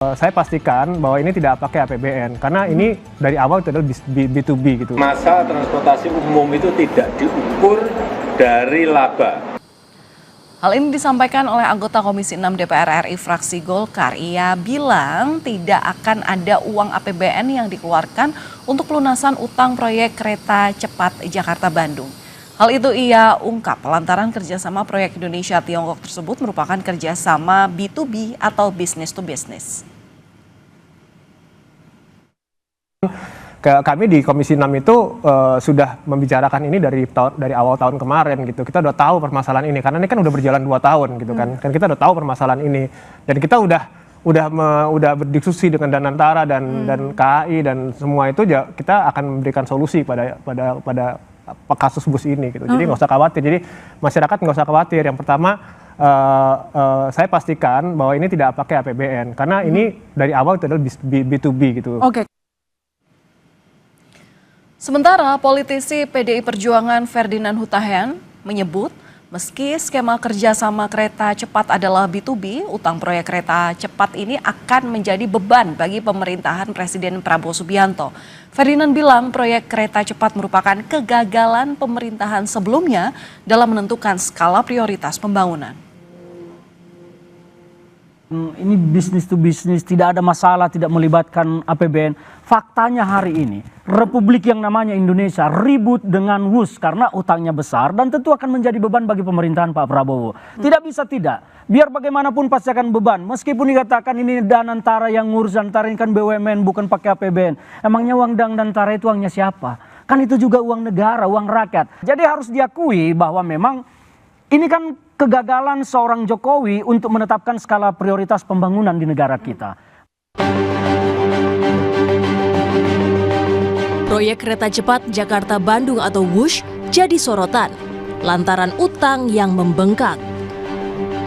Saya pastikan bahwa ini tidak pakai APBN karena ini dari awal itu adalah B2B gitu. Masa transportasi umum itu tidak diukur dari laba. Hal ini disampaikan oleh anggota Komisi 6 DPR RI fraksi Golkar. Ia bilang tidak akan ada uang APBN yang dikeluarkan untuk pelunasan utang proyek kereta cepat Jakarta-Bandung. Hal itu ia ungkap lantaran kerjasama proyek Indonesia-Tiongkok tersebut merupakan kerjasama B2B atau business to business. Kami di Komisi 6 itu sudah membicarakan ini dari awal tahun kemarin gitu. Kita udah tahu permasalahan ini karena ini kan udah berjalan 2 tahun gitu kan. Kan kita udah tahu permasalahan ini dan kita udah berdiskusi dengan Danantara dan KAI dan semua itu kita akan memberikan solusi pada kasus bus ini gitu. Jadi nggak usah khawatir. Jadi masyarakat nggak usah khawatir. Yang pertama saya pastikan bahwa ini tidak pakai APBN karena ini dari awal itu adalah B2B gitu. Oke. Sementara politisi PDI Perjuangan Ferdinand Hutahian menyebut meski skema kerjasama kereta cepat adalah B2B, utang proyek kereta cepat ini akan menjadi beban bagi pemerintahan Presiden Prabowo Subianto. Ferdinand bilang proyek kereta cepat merupakan kegagalan pemerintahan sebelumnya dalam menentukan skala prioritas pembangunan. Ini bisnis to bisnis, tidak ada masalah, tidak melibatkan APBN. Faktanya hari ini, Republik yang namanya Indonesia ribut dengan WUS karena utangnya besar dan tentu akan menjadi beban bagi pemerintahan Pak Prabowo. Tidak bisa tidak, biar bagaimanapun pasti akan beban. Meskipun dikatakan ini Danantara yang ngurus, Danantara ini kan BUMN bukan pakai APBN. Emangnya uang Danantara itu uangnya siapa? Kan itu juga uang negara, uang rakyat. Jadi harus diakui bahwa memang ini kan kegagalan seorang Jokowi untuk menetapkan skala prioritas pembangunan di negara kita. Proyek kereta cepat Jakarta-Bandung atau WUSH jadi sorotan lantaran utang yang membengkak.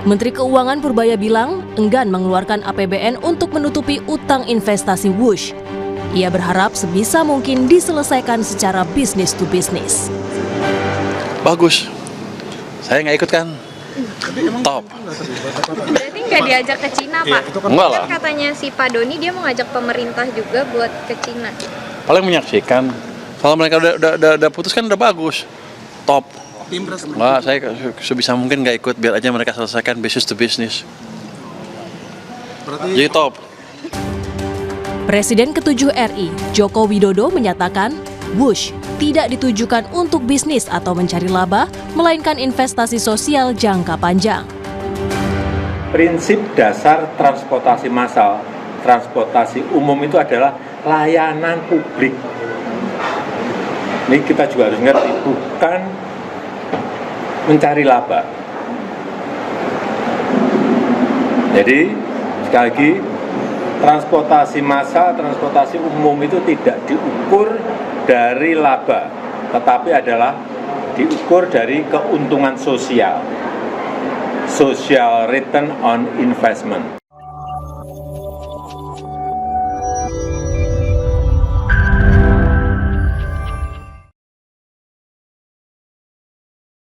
Menteri Keuangan Purbaya bilang enggan mengeluarkan APBN untuk menutupi utang investasi WUSH. Ia berharap sebisa mungkin diselesaikan secara bisnis to bisnis. Bagus. Saya nggak ikut kan? Top. Berarti nggak diajak ke Cina, Pak? Enggak lah. Kan katanya si Pak Doni dia mau ngajak pemerintah juga buat ke Cina. Paling menyaksikan. Kalau mereka udah putus kan udah bagus. Top. Enggak, saya sebisa mungkin nggak ikut. Biar aja mereka selesaikan business to business. Jadi top. Presiden ke-7 RI, Joko Widodo menyatakan WUSH tidak ditujukan untuk bisnis atau mencari laba, melainkan investasi sosial jangka panjang. Prinsip dasar transportasi massal, transportasi umum itu adalah layanan publik. Ini kita juga harus ngerti, bukan mencari laba. Jadi, sekali lagi, transportasi massal, transportasi umum itu tidak diukur dari laba, tetapi adalah diukur dari keuntungan sosial, social return on investment.